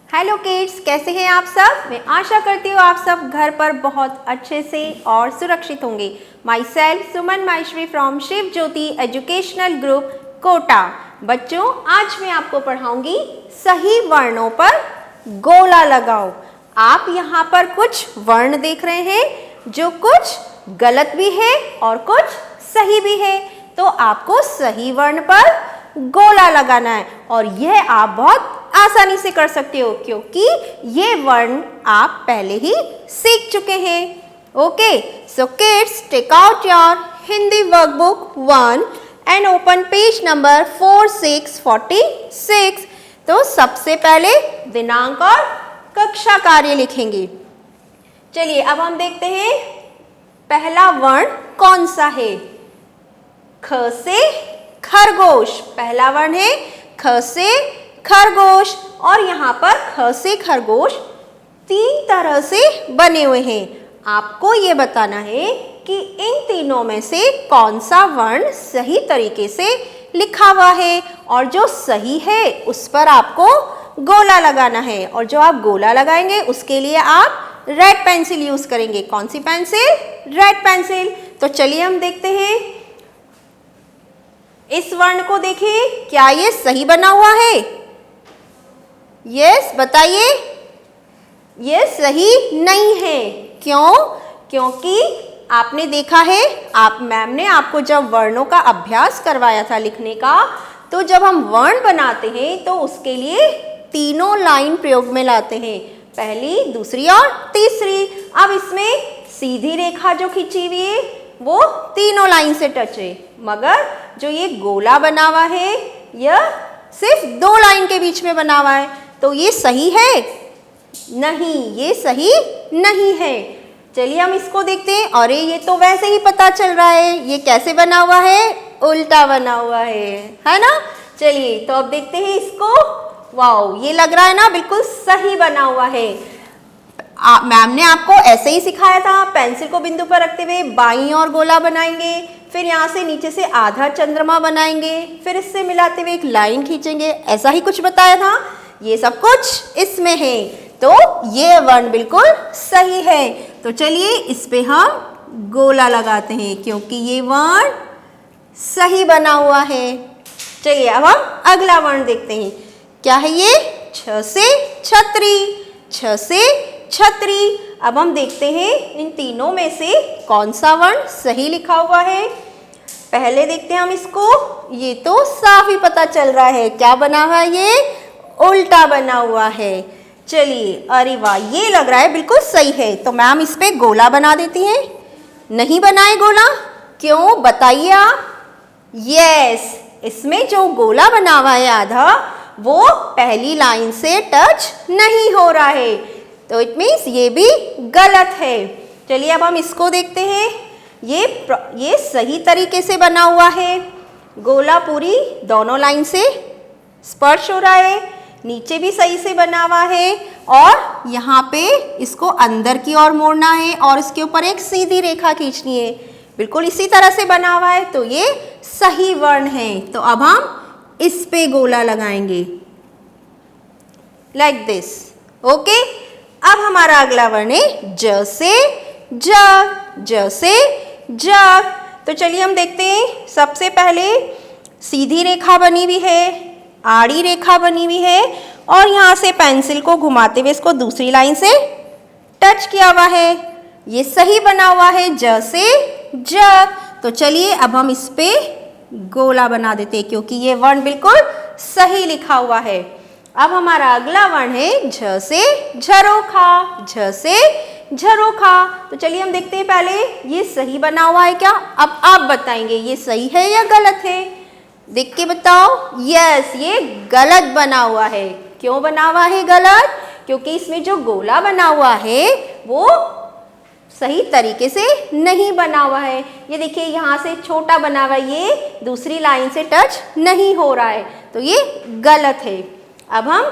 Hello kids, कैसे हैं आप सब। मैं आशा करती हूँ आप सब घर पर बहुत अच्छे से और सुरक्षित होंगे। Myself Suman Maheshwari from Shiv Jyoti educational group Kota. बच्चों, आज मैं आपको पढ़ाऊंगी सही वर्णों पर गोला लगाओ। आप यहाँ पर कुछ वर्ण देख रहे हैं जो कुछ गलत भी है और कुछ सही भी है, तो आपको सही वर्ण पर गोला लगाना है और यह आप बहुत आसानी से कर सकते हो क्योंकि ये वर्ण आप पहले ही सीख चुके हैं। Okay, so kids, take out your Hindi workbook 1 and open page number 4646। तो सबसे पहले दिनांक और कक्षा कार्य लिखेंगे। चलिए अब हम देखते हैं पहला वर्ण कौन सा है। ख से खरगोश, पहला वर्ण है ख से खरगोश। और यहाँ पर ख से खरगोश 3 तरह से बने हुए हैं। आपको ये बताना है कि इन तीनों में से कौन सा वर्ण सही तरीके से लिखा हुआ है और जो सही है उस पर आपको गोला लगाना है। और जो आप गोला लगाएंगे उसके लिए आप रेड पेंसिल यूज करेंगे। कौन सी पेंसिल? Red pencil. तो चलिए हम देखते हैं इस वर्ण को। देखिए, क्या ये सही बना हुआ है? यस, बताइए। ये सही नहीं है। क्यों? क्योंकि आपने देखा है, आप मैम ने आपको जब वर्णों का अभ्यास करवाया था लिखने का, तो जब हम वर्ण बनाते हैं तो उसके लिए तीनों लाइन प्रयोग में लाते हैं, पहली, दूसरी और तीसरी। अब इसमें सीधी रेखा जो खींची हुई है वो तीनों लाइन से टच है, मगर जो ये गोला बना हुआ है यह सिर्फ 2 लाइन के बीच में बना हुआ है। तो ये सही है? नहीं, ये सही नहीं है। चलिए हम इसको देखते हैं। अरे ये तो वैसे ही पता चल रहा है, ये कैसे बना हुआ है? उल्टा बना हुआ है ना। चलिए तो अब देखते हैं इसको। वाओ, ये लग रहा है ना बिल्कुल सही बना हुआ है। मैम ने आपको ऐसे ही सिखाया था, पेंसिल को बिंदु पर रखते हुए बाईं ओर गोला बनाएंगे, फिर यहाँ से नीचे से आधा चंद्रमा बनाएंगे, फिर इससे मिलाते हुए एक लाइन खींचेंगे, ऐसा ही कुछ बताया था। ये सब कुछ इसमें है, तो ये वर्ण बिल्कुल सही है। तो चलिए इस पे हम गोला लगाते हैं क्योंकि ये वर्ण सही बना हुआ है। चलिए अब हम अगला वर्ण देखते हैं। क्या है ये? छ से छतरी, छ से छतरी। अब हम देखते हैं इन तीनों में से कौन सा वर्ण सही लिखा हुआ है। पहले देखते हैं हम इसको। ये तो साफ ही पता चल रहा है, क्या बना हुआ है? ये उल्टा बना हुआ है। चलिए, अरे वाह, ये लग रहा है बिल्कुल सही है। तो मैम इस पे गोला बना देती हैं। नहीं बनाए गोला? क्यों, बताइए आप। यस, इसमें जो गोला बना हुआ है आधा, वो पहली लाइन से टच नहीं हो रहा है, तो इट मीन्स ये भी गलत है। चलिए अब हम इसको देखते हैं। ये सही तरीके से बना हुआ है। गोला पूरी दोनों लाइन से स्पर्श हो रहा है, नीचे भी सही से बना हुआ है, और यहाँ पे इसको अंदर की ओर मोड़ना है और इसके ऊपर एक सीधी रेखा खींचनी है। बिल्कुल इसी तरह से बना हुआ है, तो ये सही वर्ण है। तो अब हम इस पे गोला लगाएंगे लाइक दिस। ओके, अब हमारा अगला वर्ण है ज से जग, ज से जग। तो चलिए हम देखते हैं। सबसे पहले सीधी रेखा बनी हुई है, आड़ी रेखा बनी हुई है, और यहाँ से पेंसिल को घुमाते हुए इसको दूसरी लाइन से टच किया हुआ है। ये सही बना हुआ है, ज से जग। तो चलिए अब हम इस पे गोला बना देते हैं क्योंकि ये वर्ण बिल्कुल सही लिखा हुआ है। अब हमारा अगला वर्ण है झ से झरोखा, झ से झरोखा। तो चलिए हम देखते हैं पहले ये सही बना हुआ है क्या। अब आप बताएंगे ये सही है या गलत है, देख के बताओ। यस, ये गलत बना हुआ है। क्यों बना हुआ है गलत? क्योंकि इसमें जो गोला बना हुआ है वो सही तरीके से नहीं बना हुआ है। ये देखिए यहाँ से छोटा बना हुआ है, ये दूसरी लाइन से टच नहीं हो रहा है, तो ये गलत है। अब हम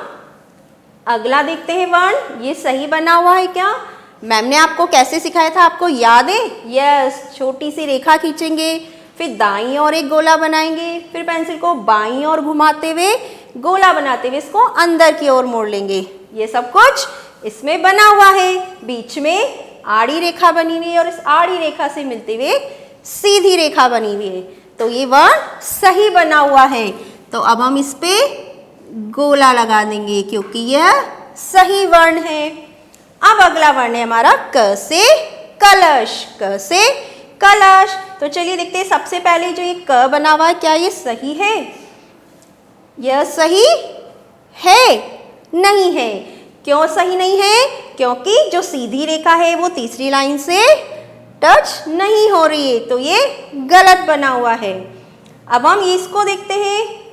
अगला देखते हैं वर्ण। ये सही बना हुआ है क्या? मैम ने आपको कैसे सिखाया था, आपको याद है? यस, छोटी सी रेखा खींचेंगे, फिर दाईं ओर एक गोला बनाएंगे, फिर पेंसिल को बाईं ओर घुमाते हुए गोला बनाते हुए इसको अंदर की ओर मोड़ लेंगे। ये सब कुछ इसमें बना हुआ है। बीच में आड़ी रेखा बनी हुई है और इस आड़ी रेखा से मिलते हुए सीधी रेखा बनी हुई है, तो ये वर्ण सही बना हुआ है। तो अब हम इस पे गोला लगा देंगे क्योंकि यह सही वर्ण है। अब अगला वर्ण है हमारा क से कलश। क से कलश। तो चलिए देखते हैं, सबसे पहले जो ये क बना हुआ है, क्या ये सही है? यह सही है? नहीं है। क्यों सही नहीं है? क्योंकि जो सीधी रेखा है वो तीसरी लाइन से टच नहीं हो रही है, तो ये गलत बना हुआ है। अब हम इसको देखते हैं,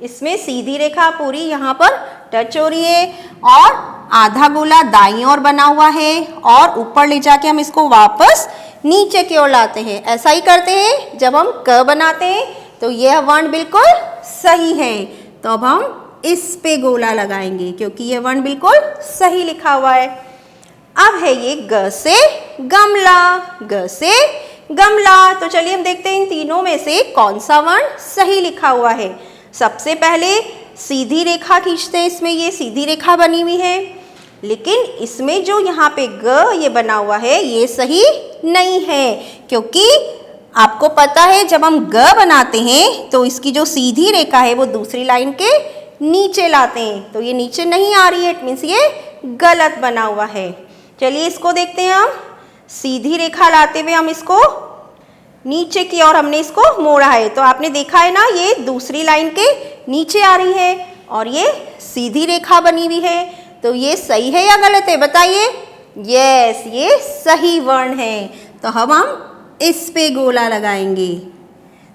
इसमें सीधी रेखा पूरी यहाँ पर टच हो रही है और आधा गोला दाईं ओर बना हुआ है और ऊपर ले जाके हम इसको वापस नीचे की ओर लाते हैं। ऐसा ही करते हैं जब हम क बनाते हैं, तो यह वर्ण बिल्कुल सही है। तो अब हम इस पे गोला लगाएंगे क्योंकि यह वर्ण बिल्कुल सही लिखा हुआ है। अब है ये ग से गमला। ग से गमला। तो चलिए हम देखते हैं इन तीनों में से कौन सा वर्ण सही लिखा हुआ है। सबसे पहले सीधी रेखा खींचते हैं, इसमें ये सीधी रेखा बनी हुई है, लेकिन इसमें जो यहाँ पे ग ये बना हुआ है ये सही नहीं है, क्योंकि आपको पता है जब हम ग बनाते हैं तो इसकी जो सीधी रेखा है वो दूसरी लाइन के नीचे लाते हैं, तो ये नीचे नहीं आ रही है, इट मीन्स ये गलत बना हुआ है। चलिए इसको देखते हैं हम। सीधी रेखा लाते हुए हम इसको नीचे की ओर हमने इसको मोड़ा है, तो आपने देखा है ना ये दूसरी लाइन के नीचे आ रही है और ये सीधी रेखा बनी हुई है, तो ये सही है या गलत है बताइए? यस, ये सही वर्ण है। तो हम इस पे गोला लगाएंगे।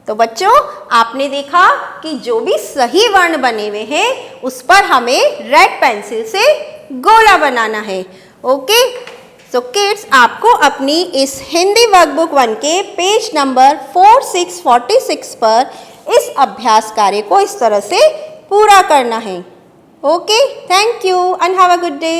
तो बच्चों आपने देखा कि जो भी सही वर्ण बने हुए हैं उस पर हमें रेड पेंसिल से गोला बनाना है। ओके, सो किड्स, आपको अपनी इस हिंदी वर्कबुक 1 के पेज नंबर 4646 पर इस अभ्यास कार्य को इस तरह से पूरा करना है। Okay, thank you and have a good day.